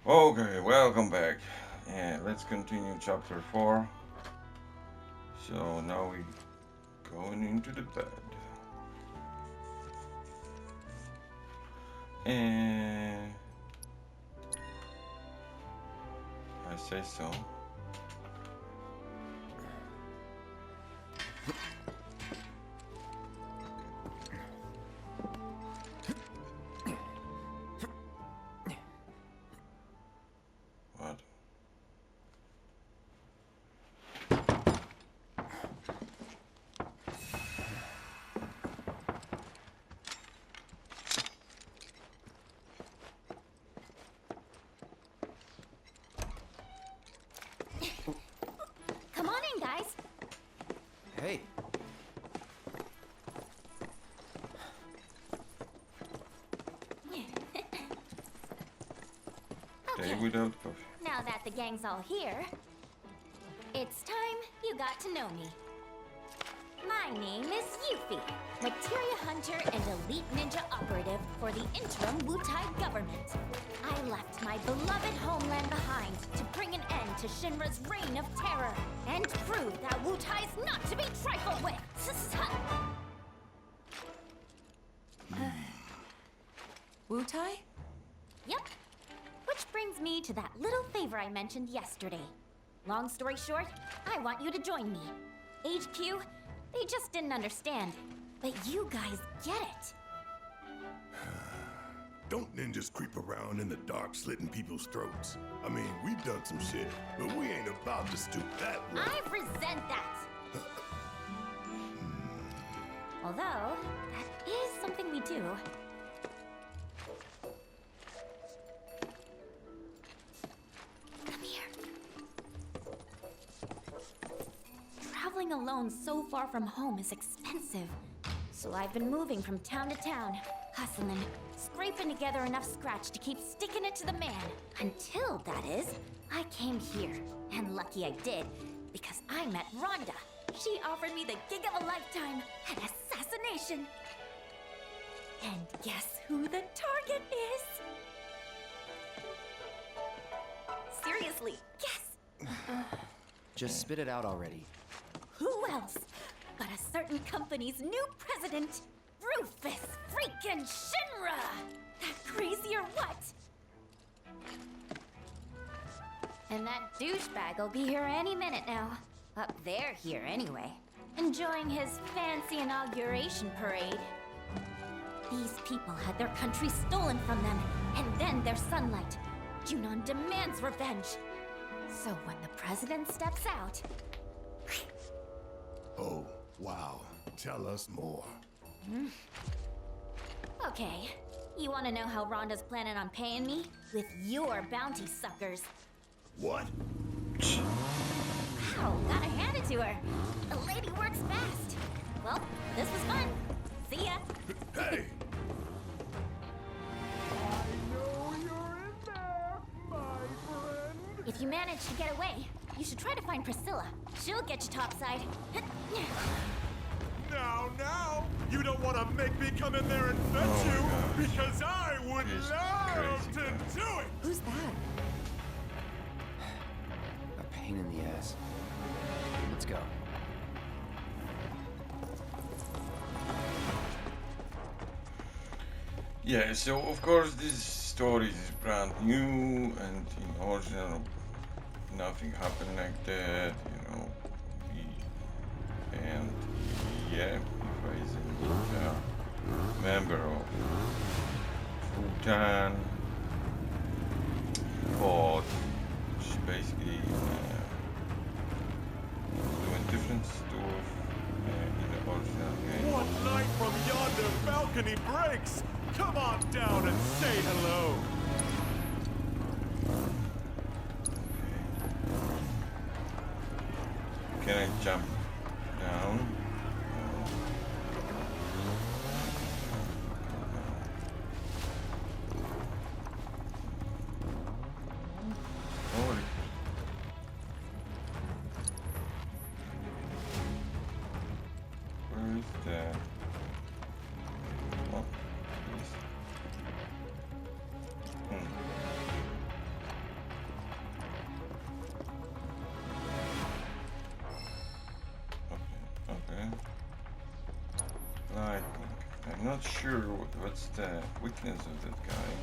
Okay, welcome back. And let's continue chapter 4. So now we going into the bed. And I say so. What? Come on in, guys. Hey. Day Okay, without coffee. now that the gang's all here, it's time you got to know me. My name is Yuffie, materia hunter and elite ninja operative for the interim Wutai government. I left my beloved homeland behind to bring an end to Shinra's reign of terror and prove that Wutai's not to be trifled with. Wutai? Yep. Which brings me to that little favor I mentioned yesterday. Long story short, I want you to join me. HQ, they just didn't understand. But you guys get it. Don't ninjas creep around in the dark slitting people's throats? I mean, we've done some shit, but we ain't about to stoop that low. I resent that. Although, that is something we do. Come here. Traveling alone so far from home is expensive. So I've been moving from town to town, hustling, scraping together enough scratch to keep sticking it to the man. Until, that is, I came here. And lucky I did, because I met Rhonda. She offered me the gig of a lifetime, an assassination. And guess who the target is? Seriously, guess. Just spit it out already. Who else but a certain company's new president, Rufus freaking Shinra? That crazy or what? And that douchebag will be here any minute now. Up there here anyway. Enjoying his fancy inauguration parade. These people had their country stolen from them, and then their sunlight. Junon demands revenge. So when the president steps out... Oh, wow. Tell us more. Okay, you want to know how Rhonda's planning on paying me? With your bounty suckers. What? Wow, gotta hand it to her. The lady works fast. Well, this was fun. See ya. Hey! If you manage to get away, you should try to find Priscilla. She'll get you topside. Now, you don't want to make me come in there and fetch Oh my you, gosh. because I would He's love crazy to guy. do it! Who's that? A pain in the ass. Let's go. Yeah, so of course this story is brand new and in original nothing happened like that, you know. And yeah, Eva is a member of Bhutan, but she basically doing different stuff in the original game. One night from yonder balcony breaks! Come on down and say hello! Can I jump down? Holy. Where is that? Oh, yes. not sure what's the weakness of that guy.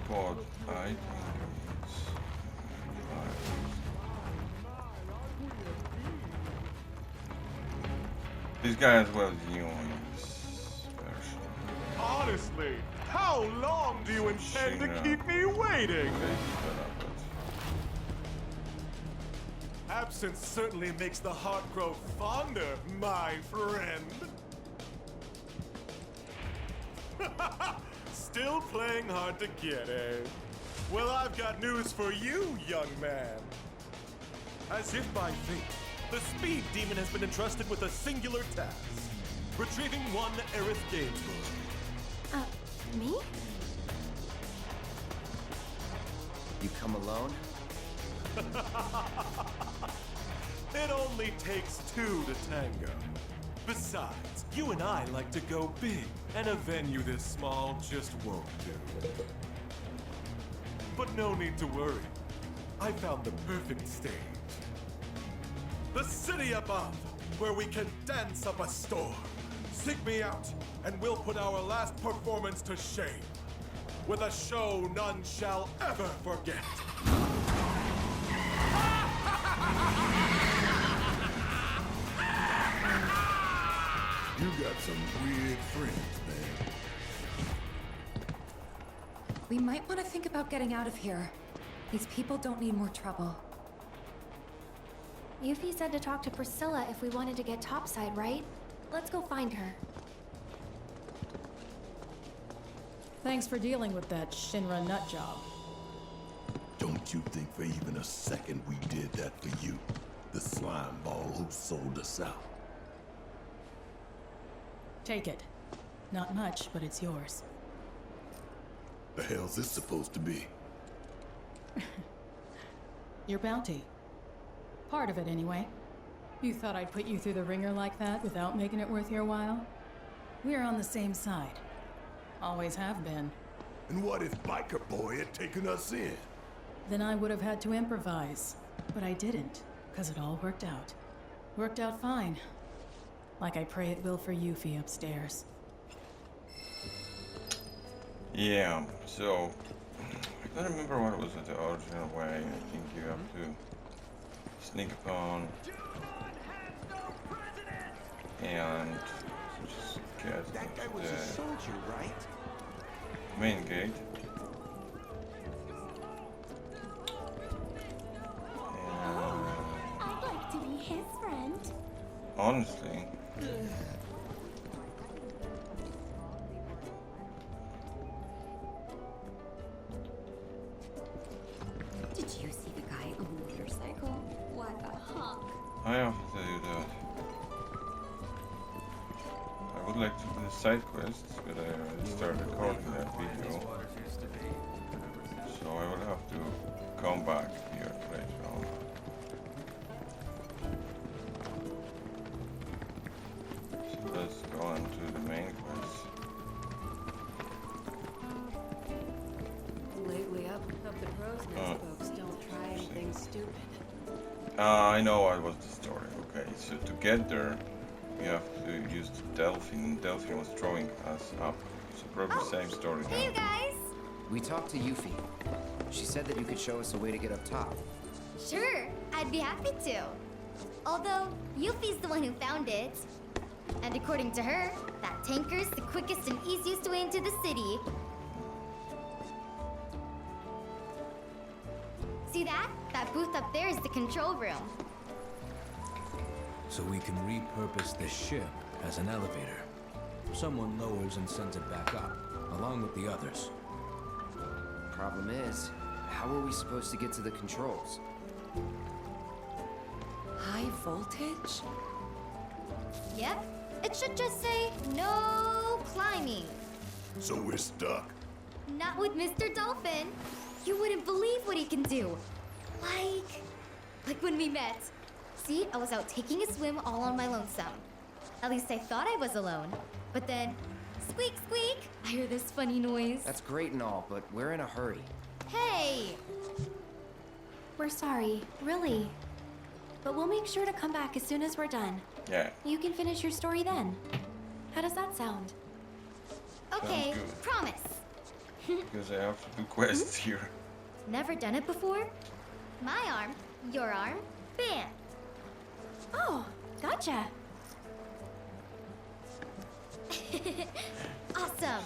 But I think it's this guy as well is new in this version. Honestly, how long do you intend to Shinra. keep me waiting? Okay, but Absence certainly makes the heart grow fonder, my friend. Still playing hard to get, eh? Well, I've got news for you, young man. As if by fate, the Speed Demon has been entrusted with a singular task. Retrieving one Aerith Games book. Me? You come alone? It only takes two to tango. Besides, you and I like to go big, and a venue this small just won't do. But no need to worry. I found the perfect stage. The city above, where we can dance up a storm. Seek me out, and we'll put our last performance to shame. With a show none shall ever forget. You got some weird friends, man. We might want to think about getting out of here. These people don't need more trouble. Yuffie said to talk to Priscilla if we wanted to get topside, right? Let's go find her. Thanks for dealing with that Shinra nut job. Don't you think for even a second we did that for you? The slime ball who sold us out. Take it. Not much, but it's yours. The hell's this supposed to be? Your bounty. Part of it, anyway. You thought I'd put you through the ringer like that without making it worth your while? We're on the same side. Always have been. And what if Biker Boy had taken us in? Then I would have had to improvise. But I didn't, because it all worked out. Worked out fine. Like I pray it will for Yuffie upstairs. yeah, so I don't remember what was the original way. I think you have to sneak upon and just get That guy into was a the soldier, right? main gate. And I'd like to be his friend. honestly, Did you see the guy on the motorcycle? What a hunk. I have to do that. I would like to do the side quests, but I already started recording that video. So I will have to come back here later on. So let's go on to the main quest. Lately up, hope the Crow's Nest folks don't try anything stupid. I know what was the story. Okay, so to get there, we have to use the Delphine. Delphine was throwing us up. So probably same story Hey, you now. guys! We talked to Yuffie. She said that you could show us a way to get up top. Sure, I'd be happy to. Although, Yuffie's the one who found it. And according to her, that tanker's the quickest and easiest way into the city. See that? That booth up there is the control room. So we can repurpose the ship as an elevator. Someone lowers and sends it back up, along with the others. Problem is, how are we supposed to get to the controls? High voltage? Yep, it should just say, no climbing. So we're stuck. Not with Mr. Dolphin. You wouldn't believe what he can do. Like when we met. See, I was out taking a swim all on my lonesome. At least I thought I was alone. But then, squeak, squeak, I hear this funny noise. That's great and all, but we're in a hurry. Hey! We're sorry, really. But we'll make sure to come back as soon as we're done. Yeah. You can finish your story then. How does that sound? Okay, good. promise. Because I have to do quests here. Never done it before? My arm, your arm, bam! Oh, gotcha. Awesome!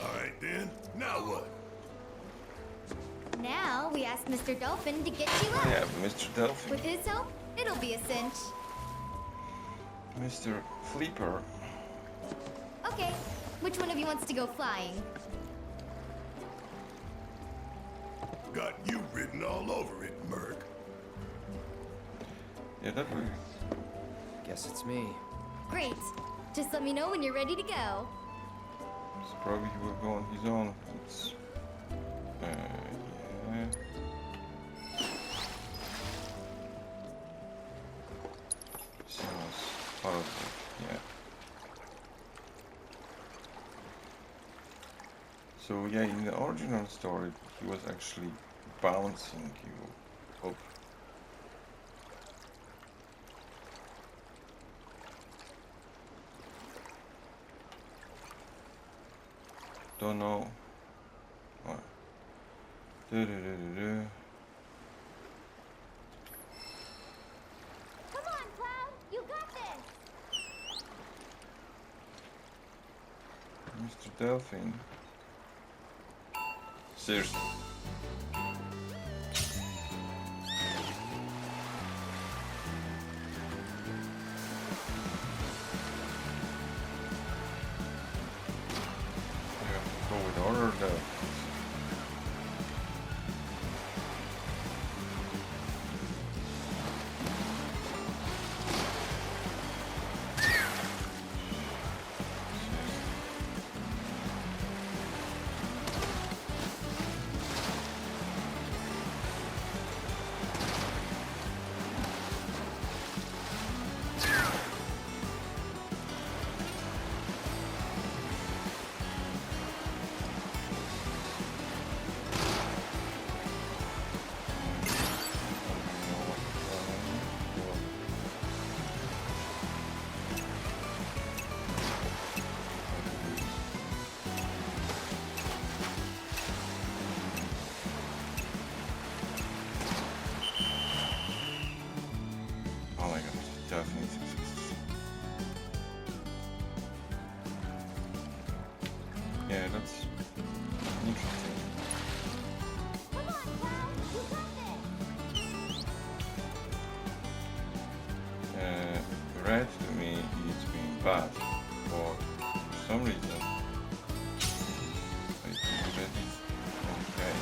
Alright then, now what? Now we ask Mr. Dolphin to get you out. Yeah, Mr. Delphin. With his help, it'll be a cinch. Mr. Flipper. Okay, which one of you wants to go flying? Got you written all over it, Merc. Yeah, that would. Guess it's me. Great. Just let me know when you're ready to go. So probably he will go on his own. It's, yeah. Sounds positive, yeah. So yeah, in the original story, he was actually bouncing you up. Don't know. What? Do-do-do-do-do. Come on, Cloud! You got this! Mr. Delphin. Seriously. Go with order though. Oh my god, definitely exists. Yeah, that's interesting. Come on, Cloud! You got this! Red to me is being bad, but for some reason I think red is okay.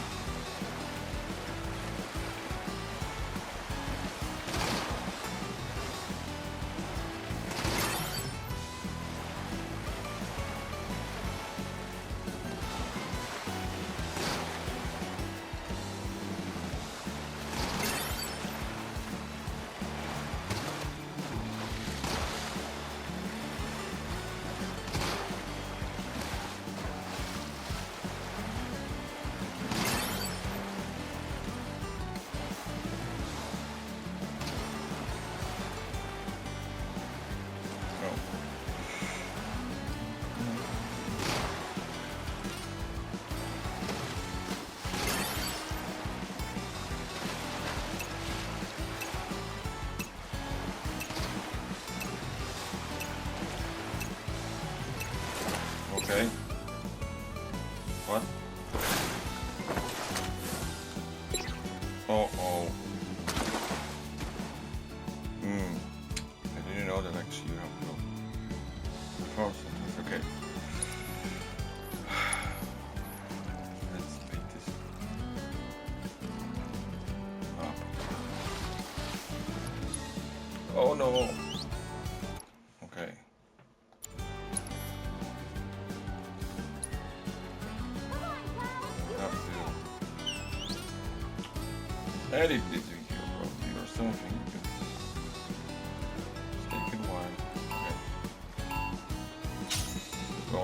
No. Okay. What? Oh. I didn't know that actually you have to perform something. Okay. Let's pick this up. Oh no. Okay. Have to edit this video probably or something because it's taking a while. Okay. Go.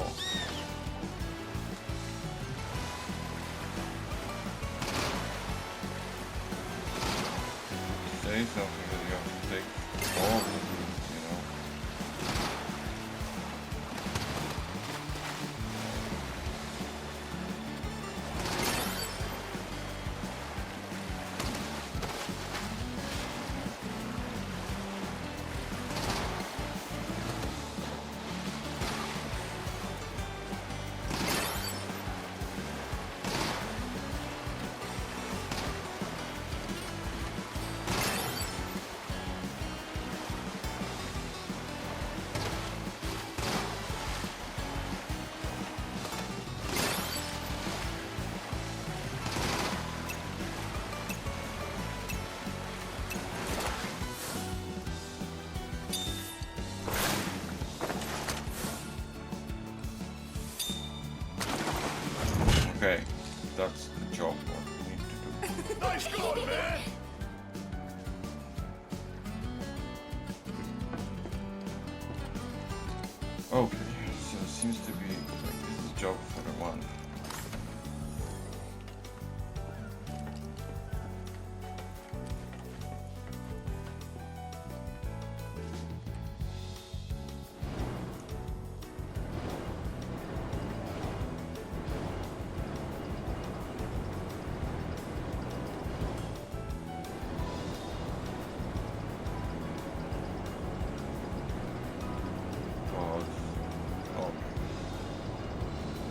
Okay, so it seems to be like this is job for the one.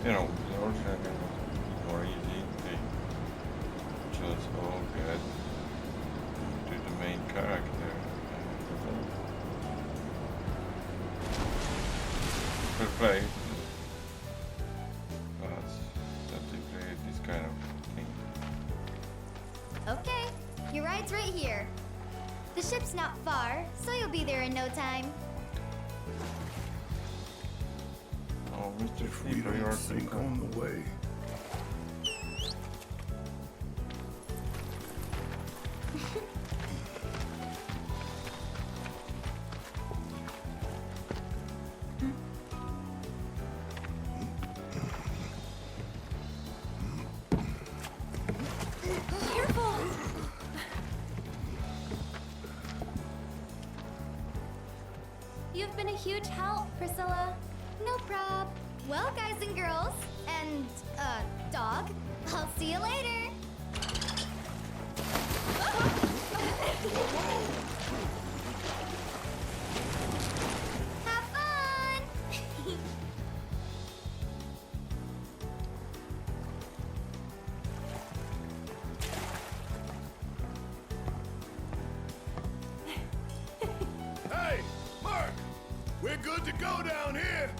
You know, the original game was more easy. They chose all good to the main character. Fair play. But that they create this kind of thing. Okay, your ride's right here. The ship's not far, so you'll be there in no time. Oh, Mr. If we Sleeper, you're don't sink on the way. Careful! You've been a huge help, Priscilla. No prob. Well, guys and girls, and, dog, I'll see you later. Have fun! Hey, Mark! We're good to go down here!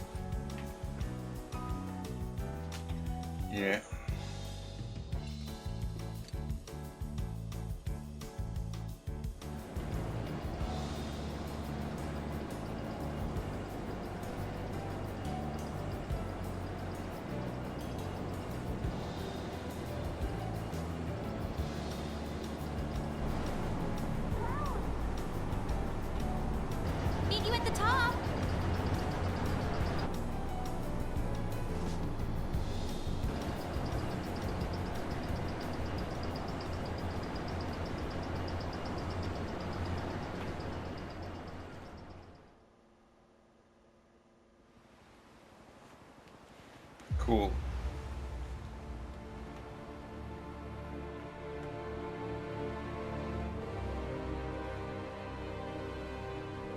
Yeah. Meet you at the top. Cool.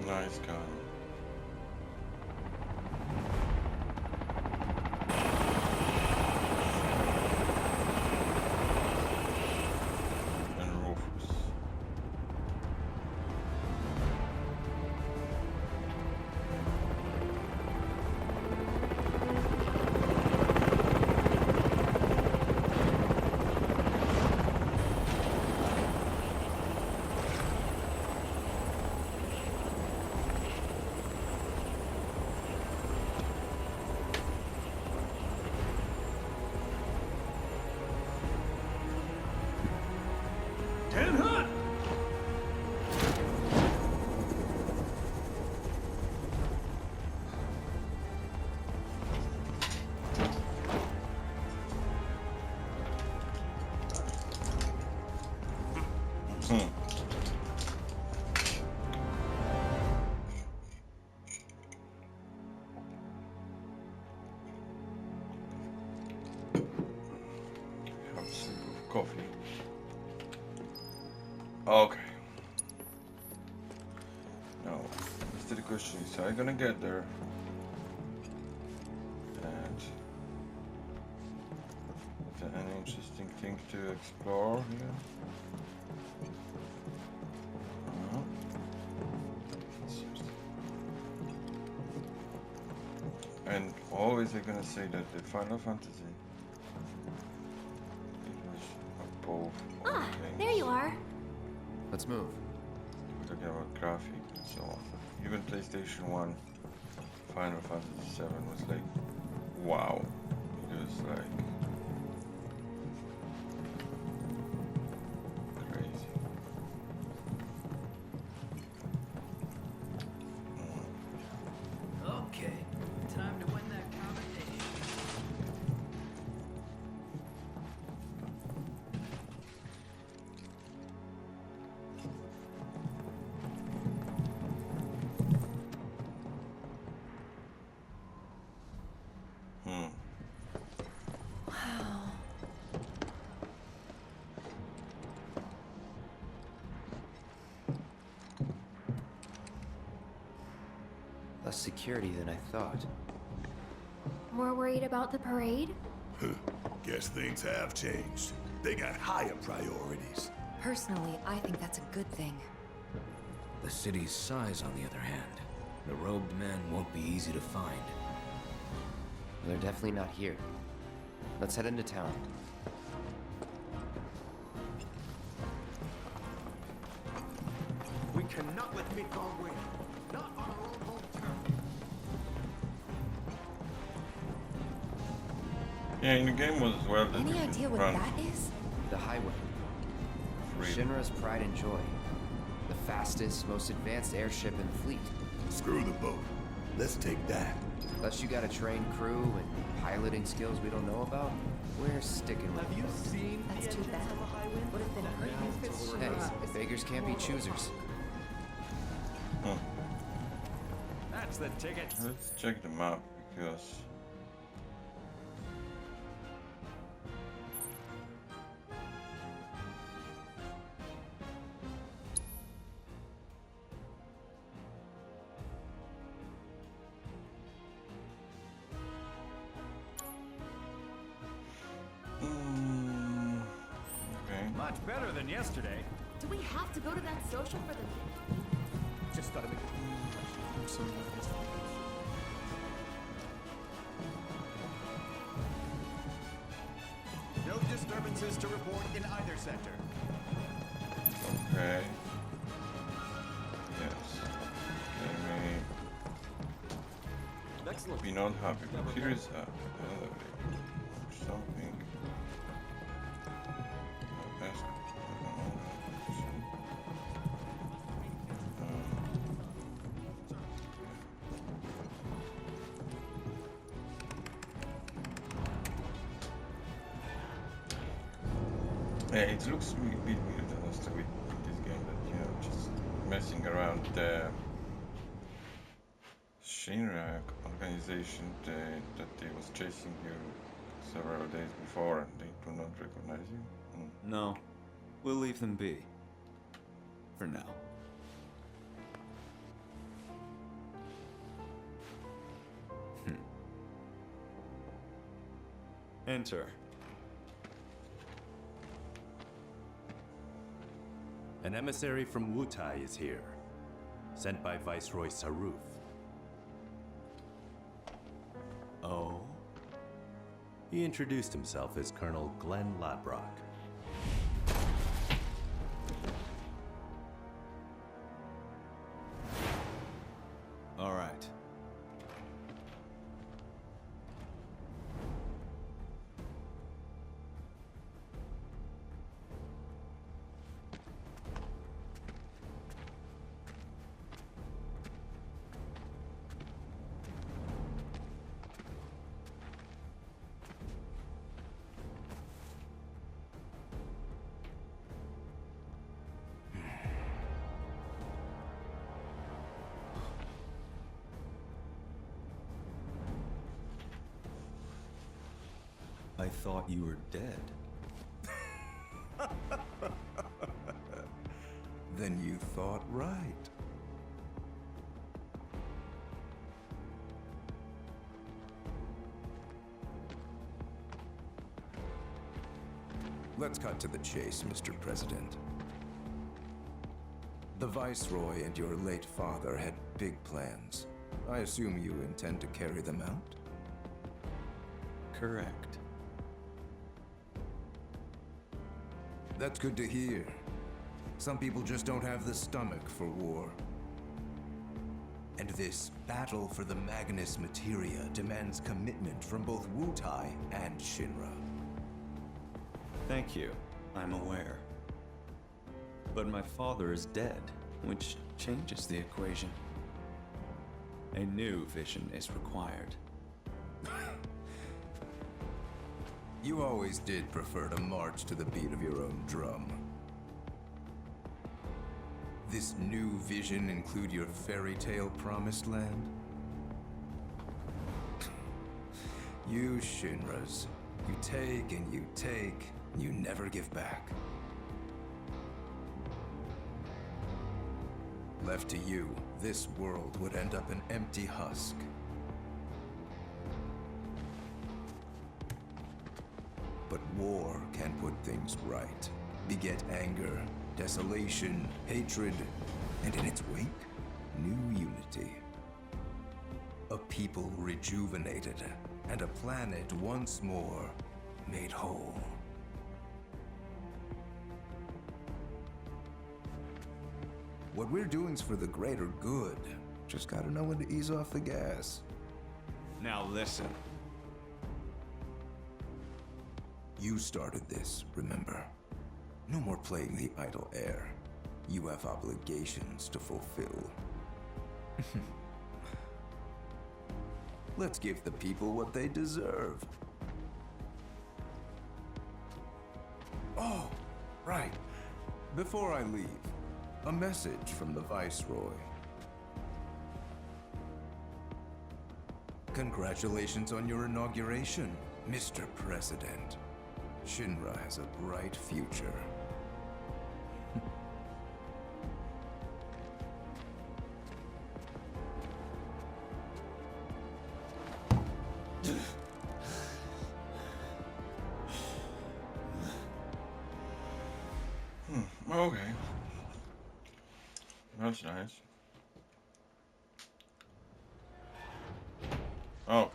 Nice gun. And Rufus. Have a sip of coffee. Okay. Now, the question is, how are you gonna get there? And is there any interesting thing to explore here? No. And always they're gonna say that the Final Fantasy it was above all Ah, things. there you are. Let's move. We're talking about graphics and so on. Even PlayStation 1 Final Fantasy VII was like, wow. It was like crazy. Okay. Less security than I thought. More worried about the parade? Guess things have changed. They got higher priorities. Personally, I think that's a good thing. The city's size, on the other hand. The robed men won't be easy to find. They're definitely not here. Let's head into town. We cannot let Midgard win. Not on our own home turf. Yeah, in the game was as well that Any we could idea what run that is? The highway. free. Shinra's pride and joy. The fastest, most advanced airship in the fleet. Screw the boat. Let's take that. Unless you got a trained crew and piloting skills we don't know about, we're sticking with Have you seen That's too bad. Would have been hurt. Hey, beggars can't be choosers. Oh, That's the ticket. let's check the map because okay. Much better than yesterday. Do we have to go to that social for the... Just gotta make no disturbances to report in either sector. Okay. Yes. Okay, Excellent. be not happy, but here is a elevator. Something. Yeah, it looks a bit weird, honestly, with this game that you know just messing around the shinra organization that they was chasing you several days before and they do not recognize you. No, we'll leave them be. For now. Enter. An emissary from Wutai is here, sent by Viceroy Saruf. Oh? He introduced himself as Colonel Glenn Labrock. All right. I thought you were dead. Then you thought right. Let's cut to the chase, Mr. President. The Viceroy and your late father had big plans. I assume you intend to carry them out? Correct. That's good to hear. Some people just don't have the stomach for war. And this battle for the Magnus Materia demands commitment from both Wutai and Shinra. Thank you. I'm aware. But my father is dead, which changes the equation. A new vision is required. You always did prefer to march to the beat of your own drum. This new vision include your fairy tale promised land? You Shinras, you take and you never give back. Left to you, this world would end up an empty husk. But war can put things right. Beget anger, desolation, hatred, and in its wake, new unity. A people rejuvenated, and a planet once more made whole. What we're doing's for the greater good. Just gotta know when to ease off the gas. Now listen. You started this, remember? No more playing the idle heir. You have obligations to fulfill. Let's give the people what they deserve. Oh, right. Before I leave, a message from the Viceroy. Congratulations on your inauguration, Mr. President. Shinra has a bright future. Okay. That's nice. Oh.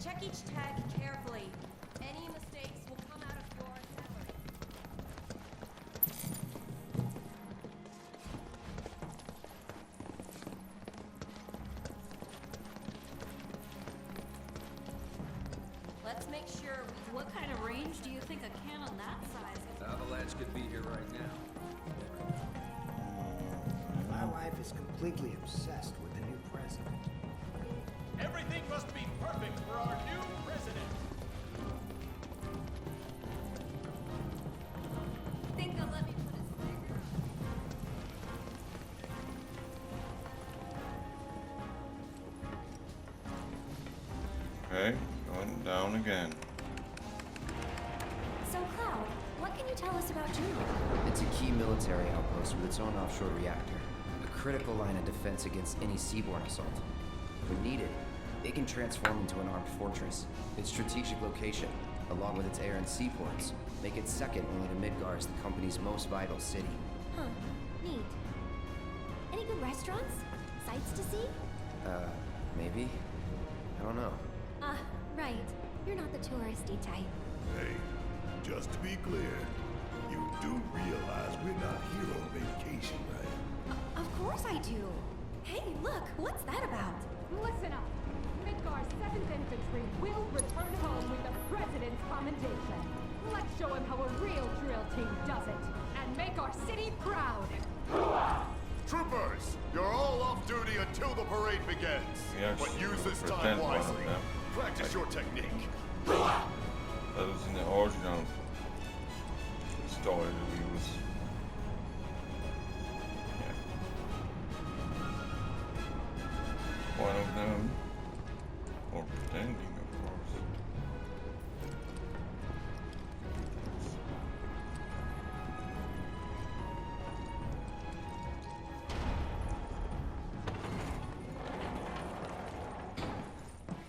Check each tag carefully. Any mistakes will come out of your salary. Let's make sure. What kind of range do you think a cannon that size is? Avalanche could be here right now. My wife is completely obsessed with the new president. Everything must be perfect for our new president. Think they'll let me put his finger? Okay, going down again. So, Cloud, what can you tell us about Juno? It's a key military outpost with its own offshore reactor. A critical line of defense against any seaborne assault. When needed, it can transform into an armed fortress. Its strategic location, along with its air and seaports, make it second only to Midgar as the company's most vital city. Huh. Neat. Any good restaurants? Sights to see? Maybe? I don't know. Ah, right. You're not the touristy type. Hey, just to be clear, you do realize we're not here on vacation, right? Of course I do. Hey, look, what's that about? Listen up. Midgar's 7th Infantry will return home with the President's commendation. Let's show him how a real drill team does it, and make our city proud. Troopers, you're all off duty until the parade begins. Yeah, But use this pretend time one of wisely. them. Practice your technique. That was in the original story that we was. Yeah. One of them, or pretending, of course.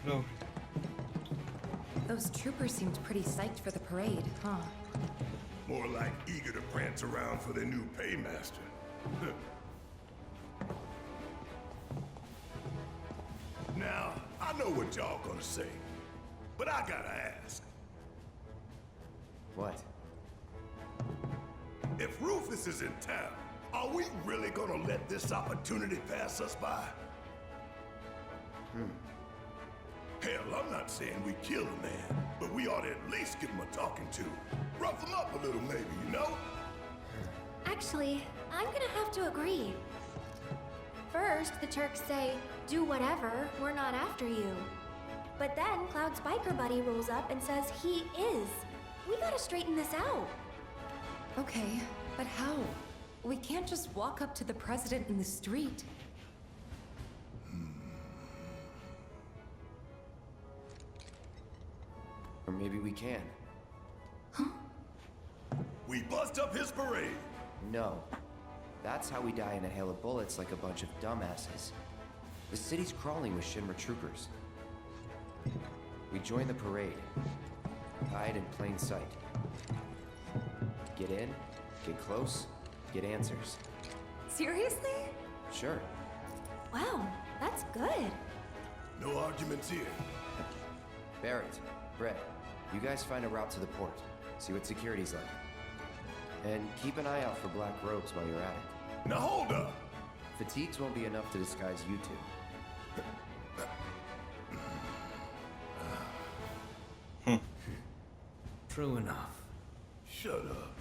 No. Those troopers seemed pretty psyched for the parade, huh? More like eager to prance around for their new paymaster. Now, I know what y'all gonna say, but I gotta ask. What? If Rufus is in town, are we really gonna let this opportunity pass us by? Hell, I'm not saying we kill the man, but we ought to at least give him a talking to. Rough him up a little maybe, you know? Actually, I'm gonna have to agree. First, the Turks say, do whatever, we're not after you. But then Cloud's biker buddy rolls up and says he is. We gotta straighten this out. Okay, but how? We can't just walk up to the president in the street. Or maybe we can. We bust up his parade, No. That's how we die in a hail of bullets like a bunch of dumbasses. The city's crawling with Shinra troopers. We join the parade. Hide in plain sight. Get in, get close, get answers. Seriously? Sure. Wow, that's good. No arguments here. Barrett, Brett, you guys find a route to the port. See what security's like. And keep an eye out for black robes while you're at it. Now hold up! Fatigues won't be enough to disguise you two. True enough. Shut up.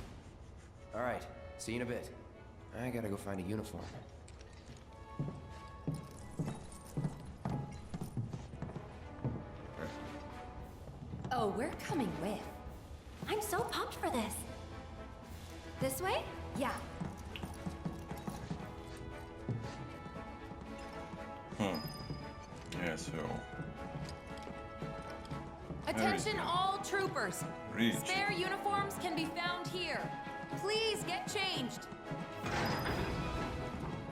Alright, see you in a bit. I gotta go find a uniform. Oh, we're coming with. I'm so pumped for this. This way? Yeah. Yeah, so... Attention all troopers. Reach. Spare uniforms can be found here. Please get changed.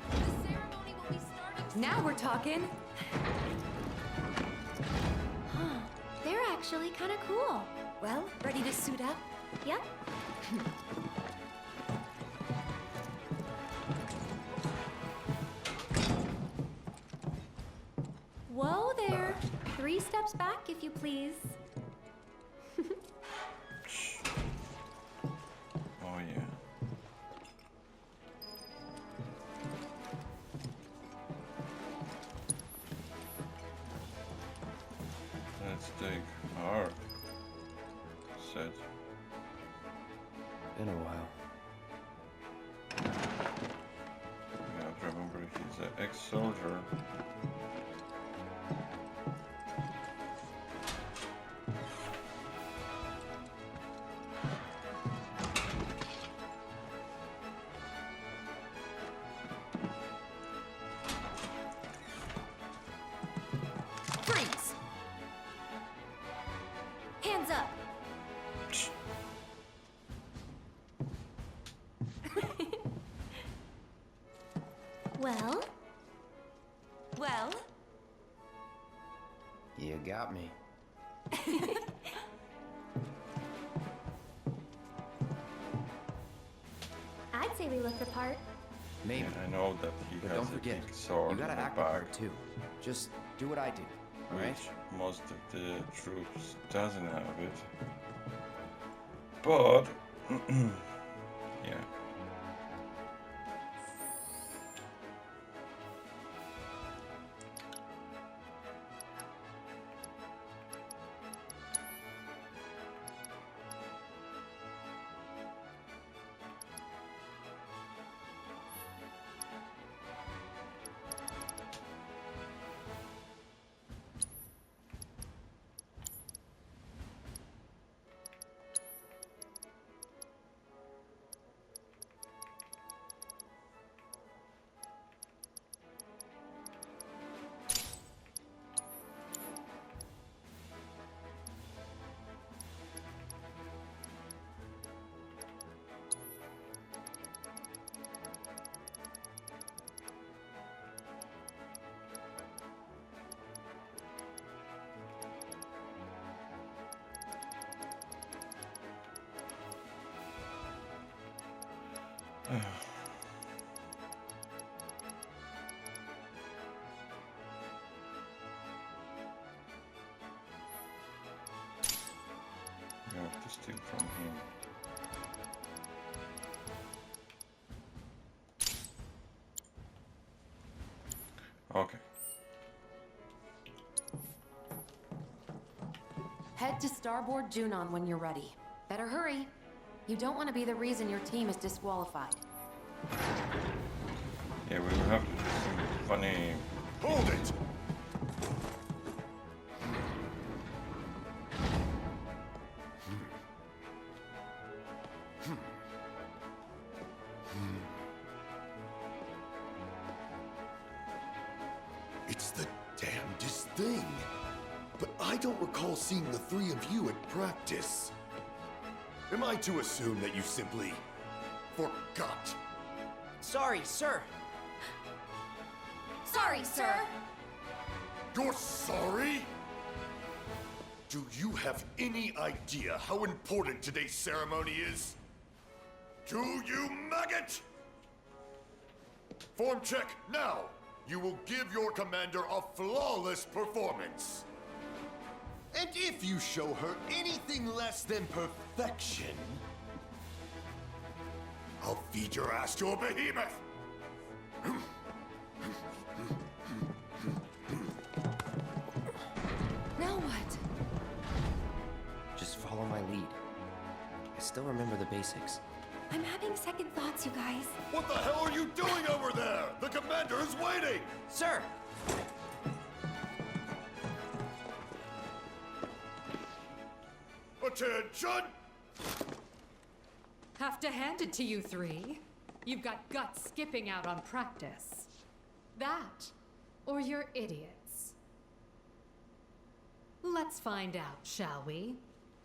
The ceremony will be starting. Now we're talking. Huh. They're actually kind of cool. Well, ready to suit up? Yep. Whoa there. 3 steps back, if you please. Oh yeah. Let's take our set. Been a while. You have to remember he's an ex-soldier. Freeze! Hands up! Well? Well? You got me. I'd say we look the part. Maybe. Yeah, I know that he But has don't a forget, big sword you gotta in the act the back, part too. Just do what I do, alright? which most of the troops doesn't have it. But yeah. You have to steal from him. Okay. Head to starboard Junon when you're ready. Better hurry. You don't want to be the reason your team is disqualified. Yeah, we will have to do some funny... Hold it! It's the damnedest thing. But I don't recall seeing the 3 of you at practice. Am I to assume that you simply forgot? Sorry, sir. Sorry, sir. You're sorry? Do you have any idea how important today's ceremony is? Do you, maggot? Form check now. You will give your commander a flawless performance. And if you show her anything less than perfection, I'll feed your ass to a behemoth. Now what? Just follow my lead. I still remember the basics. I'm having second thoughts, you guys. What the hell are you doing over there? The commander is waiting! Sir! Attention! Have to hand it to you three. You've got guts skipping out on practice. That, or you're idiots. Let's find out, shall we?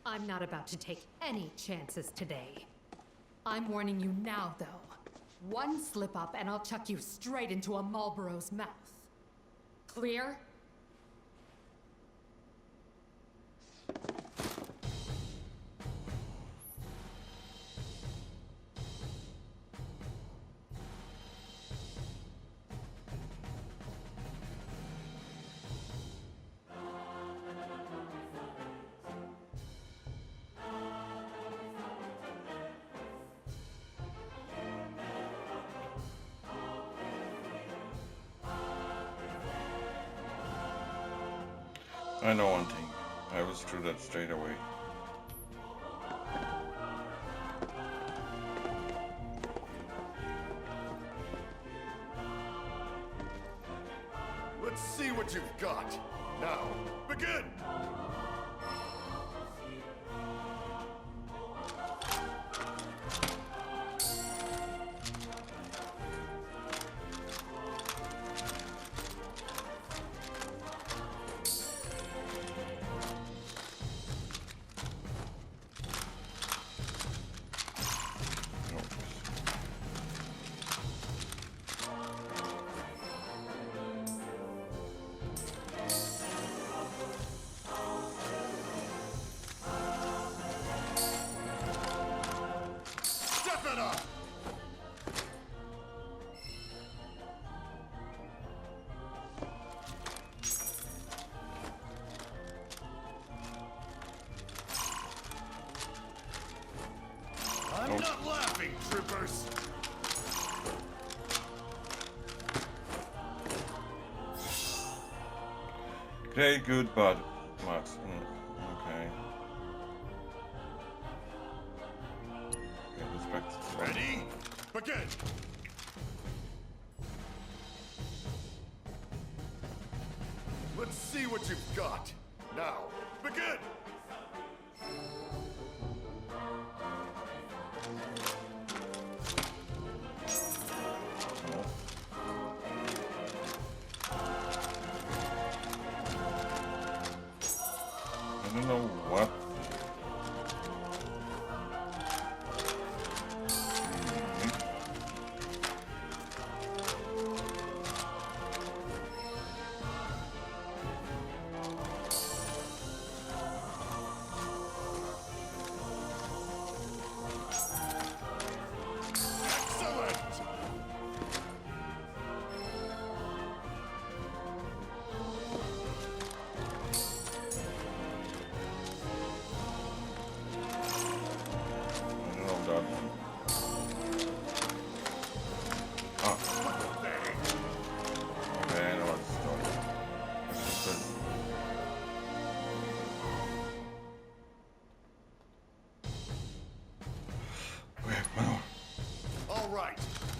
I'm not about to take any chances today. I'm warning you now, though. One slip up and I'll chuck you straight into a Marlboro's mouth. Clear? I know one thing. I was through that straight away. Let's see what you've got. Now, begin! I'm not laughing, troopers! Great, good, bad. Max. Okay. Okay, let's practice. Ready? Begin! Let's see what you've got. Now, begin! I don't know what.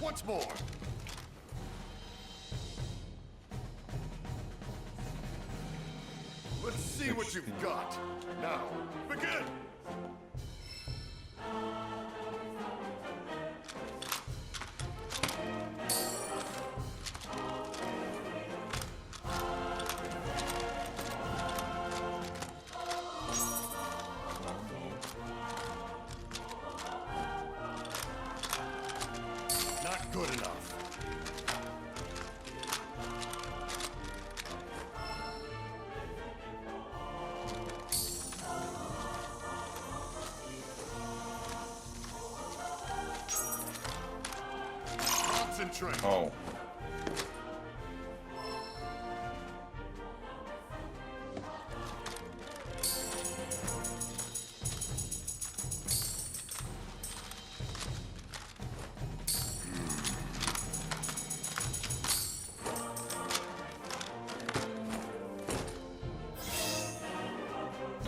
Once more. Let's see what you've got. Now, begin! Not good enough. train. Oh.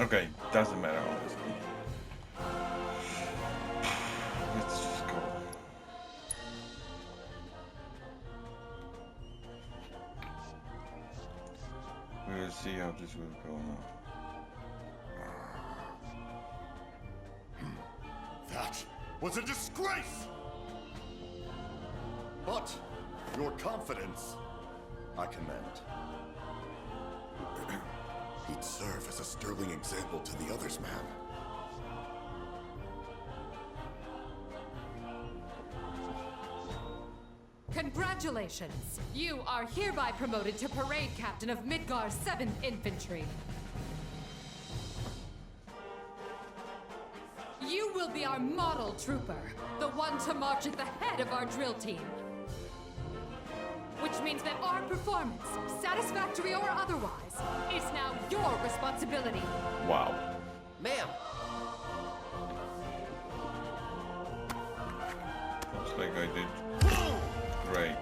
Okay, doesn't matter honestly. Let's just go. We will see how this will go now. That was a disgrace! But your confidence, I commend. He'd serve as a sterling example to the others, man. Congratulations! You are hereby promoted to Parade Captain of Midgar's 7th Infantry. You will be our model trooper, the one to march at the head of our drill team. Which means that our performance, satisfactory or otherwise, is now your responsibility. Wow. Ma'am! Looks like I did great.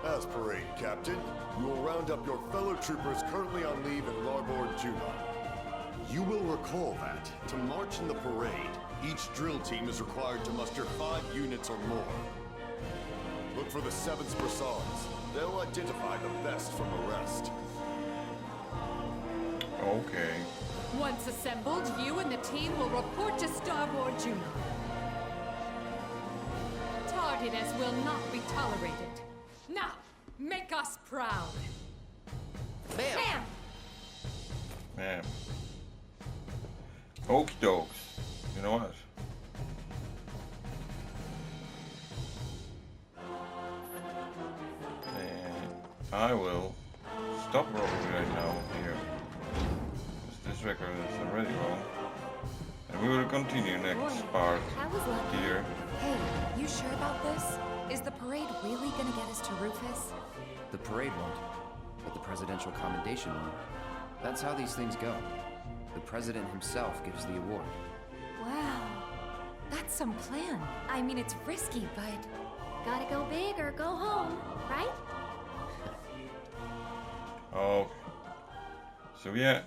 As parade captain, you will round up your fellow troopers currently on leave at Larboard Junon. You will recall that, to march in the parade, each drill team is required to muster 5 units or more. Look for the 7th Brassards. They'll identify the best from the rest. Okay. Once assembled, you and the team will report to Starboard Junon. Tardiness will not be tolerated. Now, make us proud. Ma'am! Ma'am! Man. Okie dokes. You know what? And I will stop rolling right now here. Because this record is already wrong. And we will continue next part I was lucky. here. Hey, you sure about this? Is the parade really gonna get us to Rufus? The parade won't, but the presidential commendation won't. That's how these things go. The president himself gives the award. Wow. That's some plan. I mean, it's risky, but... Gotta go big or go home, right? Oh. So yeah.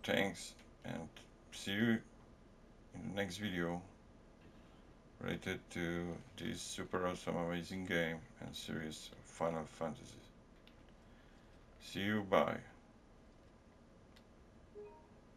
Thanks and see you in the next video related to this super awesome amazing game and series of Final Fantasy. See you, bye.